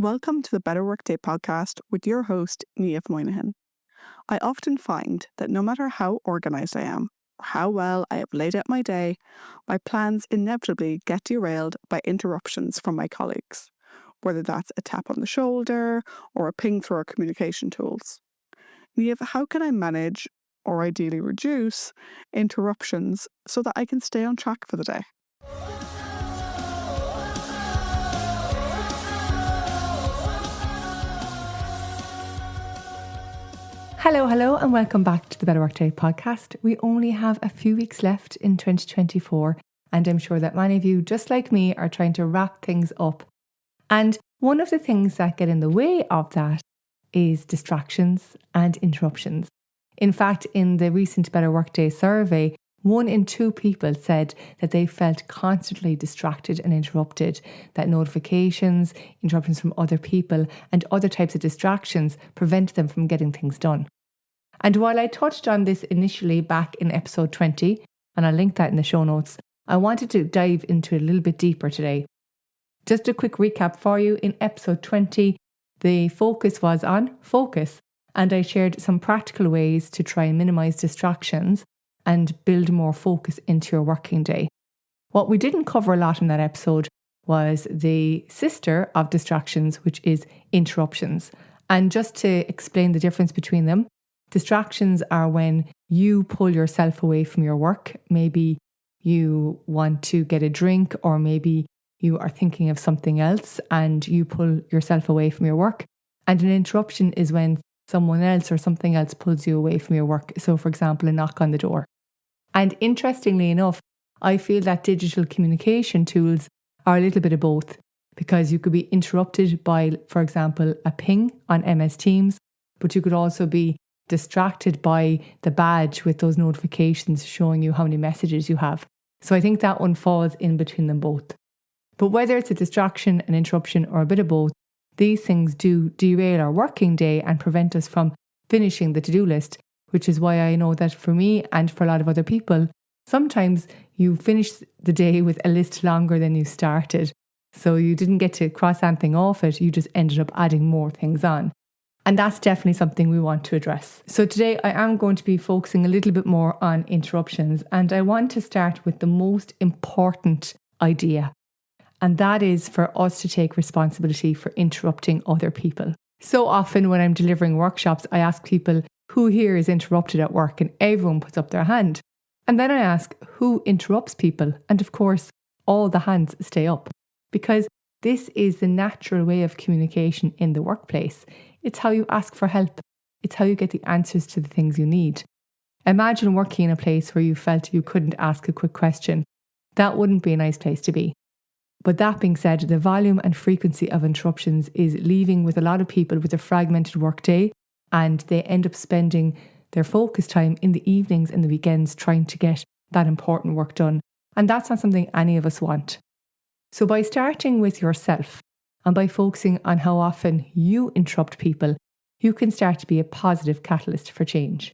Welcome to the Better Workday podcast with your host, Niamh Moynihan. I often find that no matter how organised I am, or how well I have laid out my day, my plans inevitably get derailed by interruptions from my colleagues, whether that's a tap on the shoulder or a ping through our communication tools. Niamh, how can I manage, or ideally reduce, interruptions so that I can stay on track for the day? Hello, and welcome back to the Better Workday podcast. We only have a few weeks left in 2024, and I'm sure that many of you, just like me, are trying to wrap things up. And one of the things that get in the way of that is distractions and interruptions. In fact, in the recent Better Workday survey, 1 in 2 people said that they felt constantly distracted and interrupted, that notifications, interruptions from other people, and other types of distractions prevent them from getting things done. And while I touched on this initially back in episode 20, and I'll link that in the show notes, I wanted to dive into it a little bit deeper today. Just a quick recap for you. In episode 20, the focus was on focus, and I shared some practical ways to try and minimise distractions and build more focus into your working day. What we didn't cover a lot in that episode was the sister of distractions, which is interruptions. And just to explain the difference between them, distractions are when you pull yourself away from your work. Maybe you want to get a drink, or maybe you are thinking of something else and you pull yourself away from your work. And an interruption is when someone else or something else pulls you away from your work. So, for example, a knock on the door. And interestingly enough, I feel that digital communication tools are a little bit of both, because you could be interrupted by, for example, a ping on MS Teams, but you could also be distracted by the badge with those notifications showing you how many messages you have. So I think that one falls in between them both. But whether it's a distraction, an interruption, or a bit of both, these things do derail our working day and prevent us from finishing the to-do list, which is why I know that for me and for a lot of other people, sometimes you finish the day with a list longer than you started. So you didn't get to cross anything off it, you just ended up adding more things on. And that's definitely something we want to address. So today I am going to be focusing a little bit more on interruptions, and I want to start with the most important idea. And that is for us to take responsibility for interrupting other people. So often when I'm delivering workshops, I ask people, who here is interrupted at work? And everyone puts up their hand. And then I ask, who interrupts people? And of course, all the hands stay up, because this is the natural way of communication in the workplace. It's how you ask for help. It's how you get the answers to the things you need. Imagine working in a place where you felt you couldn't ask a quick question. That wouldn't be a nice place to be. But that being said, the volume and frequency of interruptions is leaving with a lot of people with a fragmented workday, and they end up spending their focus time in the evenings and the weekends trying to get that important work done. And that's not something any of us want. So by starting with yourself and by focusing on how often you interrupt people, you can start to be a positive catalyst for change.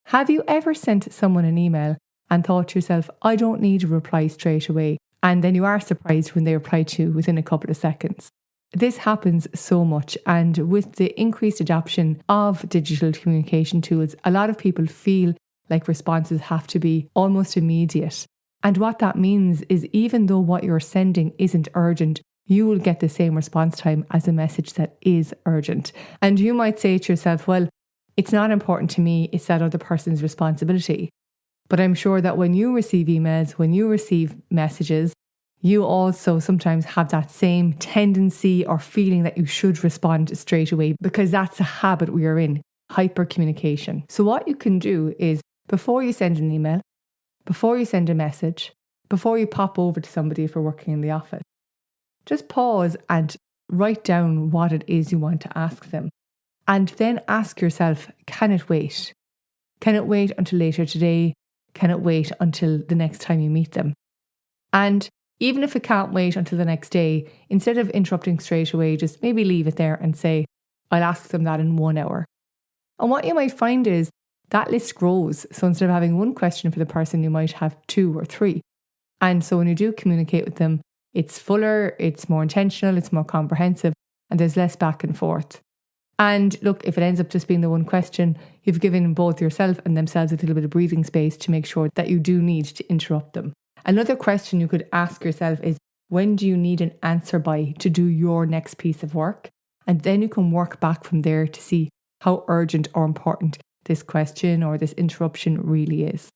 Have you ever sent someone an email and thought to yourself, I don't need a reply straight away? And then you are surprised when they reply to you within a couple of seconds. This happens so much, and with the increased adoption of digital communication tools, a lot of people feel like responses have to be almost immediate. And what that means is, even though what you're sending isn't urgent, you will get the same response time as a message that is urgent. And you might say to yourself, well, it's not important to me, it's that other person's responsibility. But I'm sure that when you receive emails, when you receive messages, you also sometimes have that same tendency or feeling that you should respond straight away, because that's a habit we are in, hyper communication. So what you can do is, before you send an email, before you send a message, before you pop over to somebody if you're working in the office, just pause and write down what it is you want to ask them. And then ask yourself, can it wait? Can it wait until later today? Can it wait until the next time you meet them? And even if it can't wait until the next day, instead of interrupting straight away, just maybe leave it there and say, I'll ask them that in 1 hour. And what you might find is that list grows. So instead of having one question for the person, you might have 2 or 3. And so when you do communicate with them, it's fuller, it's more intentional, it's more comprehensive. and there's less back and forth. And look, if it ends up just being the one question, you've given both yourself and themselves a little bit of breathing space to make sure that you do need to interrupt them. Another question you could ask yourself is, when do you need an answer by to do your next piece of work? And then you can work back from there to see how urgent or important this question or this interruption really is.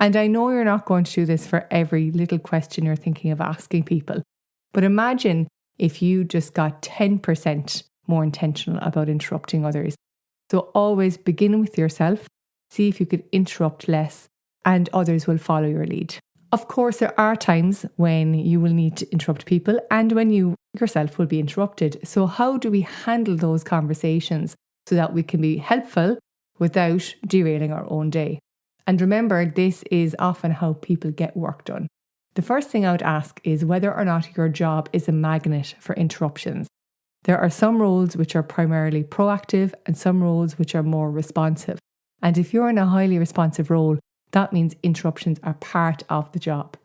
And I know you're not going to do this for every little question you're thinking of asking people, but imagine if you just got 10% more intentional about interrupting others. So always begin with yourself, see if you could interrupt less, and others will follow your lead. Of course, there are times when you will need to interrupt people and when you yourself will be interrupted. So how do we handle those conversations so that we can be helpful without derailing our own day? And remember, this is often how people get work done. The first thing I would ask is whether or not your job is a magnet for interruptions. There are some roles which are primarily proactive and some roles which are more responsive. And if you're in a highly responsive role, that means interruptions are part of the job.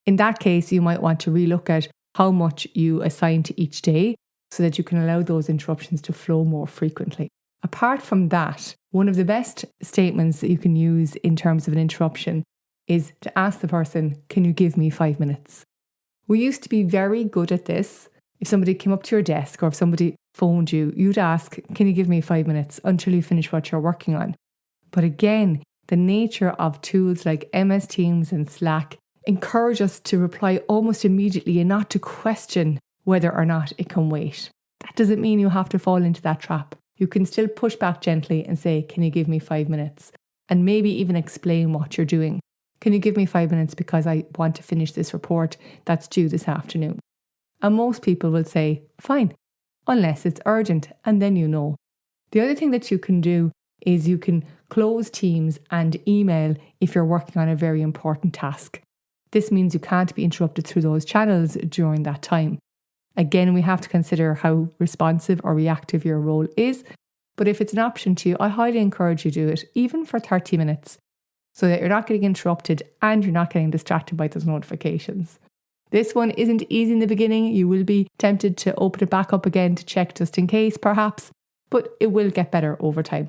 In that case, you might want to relook at how much you assign to each day so that you can allow those interruptions to flow more frequently. Apart from that, one of the best statements that you can use in terms of an interruption is to ask the person, can you give me 5 minutes? We used to be very good at this. If somebody came up to your desk or if somebody phoned you, you'd ask, can you give me 5 minutes until you finish what you're working on? But again, the nature of tools like MS Teams and Slack encourage us to reply almost immediately and not to question whether or not it can wait. That doesn't mean you have to fall into that trap. You can still push back gently and say, can you give me 5 minutes? And maybe even explain what you're doing. Can you give me 5 minutes because I want to finish this report that's due this afternoon? And most people will say, fine, unless it's urgent, and then you know. The other thing that you can do is you can close Teams and email if you're working on a very important task. This means you can't be interrupted through those channels during that time. Again, we have to consider how responsive or reactive your role is, but if it's an option to you, I highly encourage you to do it, even for 30 minutes, so that you're not getting interrupted and you're not getting distracted by those notifications. This one isn't easy in the beginning. You will be tempted to open it back up again to check just in case, perhaps, but it will get better over time.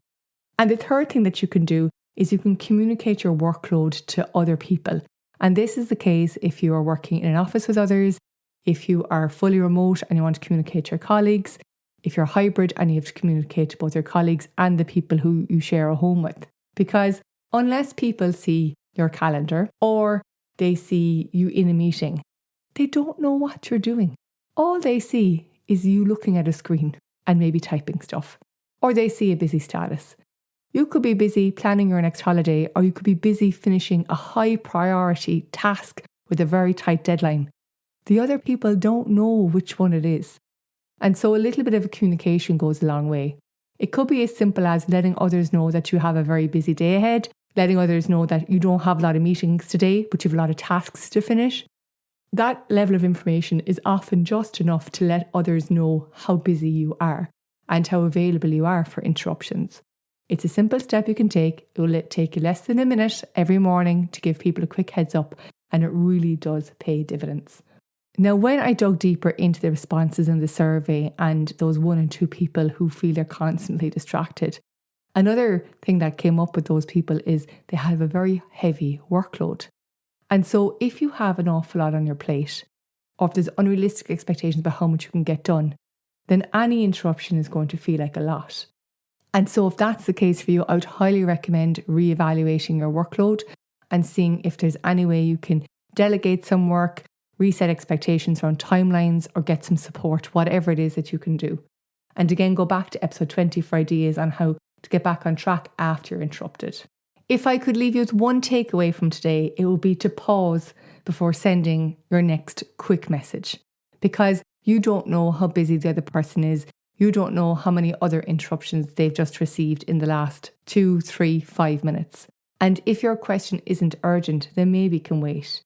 And the third thing that you can do is you can communicate your workload to other people. And this is the case if you are working in an office with others, if you are fully remote and you want to communicate to your colleagues, if you're hybrid and you have to communicate to both your colleagues and the people who you share a home with. Because unless people see your calendar or they see you in a meeting, they don't know what you're doing. All they see is you looking at a screen and maybe typing stuff. Or they see a busy status. You could be busy planning your next holiday, or you could be busy finishing a high priority task with a very tight deadline. The other people don't know which one it is. And so a little bit of communication goes a long way. It could be as simple as letting others know that you have a very busy day ahead, letting others know that you don't have a lot of meetings today, but you have a lot of tasks to finish. That level of information is often just enough to let others know how busy you are and how available you are for interruptions. It's a simple step you can take. It will take you less than a minute every morning to give people a quick heads up, and it really does pay dividends. Now, when I dug deeper into the responses in the survey and those 1 and 2 people who feel they're constantly distracted, another thing that came up with those people is they have a very heavy workload. And so if you have an awful lot on your plate, or if there's unrealistic expectations about how much you can get done, then any interruption is going to feel like a lot. And so if that's the case for you, I would highly recommend reevaluating your workload and seeing if there's any way you can delegate some work, reset expectations around timelines, or get some support, whatever it is that you can do. And again, go back to episode 20 for ideas on how to get back on track after you're interrupted. If I could leave you with one takeaway from today, it would be to pause before sending your next quick message, because you don't know how busy the other person is. You don't know how many other interruptions they've just received in the last 2, 3, 5 minutes. And if your question isn't urgent, then maybe it can wait.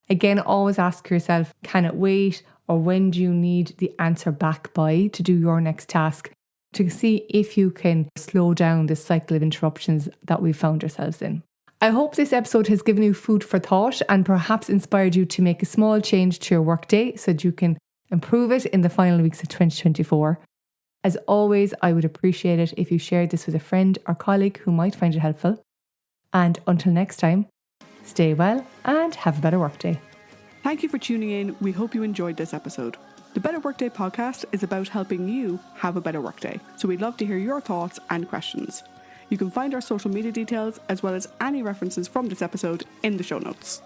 Again, always ask yourself, can it wait? Or when do you need the answer back by to do your next task, to see if you can slow down this cycle of interruptions that we've found ourselves in. I hope this episode has given you food for thought and perhaps inspired you to make a small change to your workday so that you can improve it in the final weeks of 2024. As always, I would appreciate it if you shared this with a friend or colleague who might find it helpful. And until next time, stay well and have a better workday. Thank you for tuning in. We hope you enjoyed this episode. The Better Workday podcast is about helping you have a better workday, so we'd love to hear your thoughts and questions. You can find our social media details as well as any references from this episode in the show notes.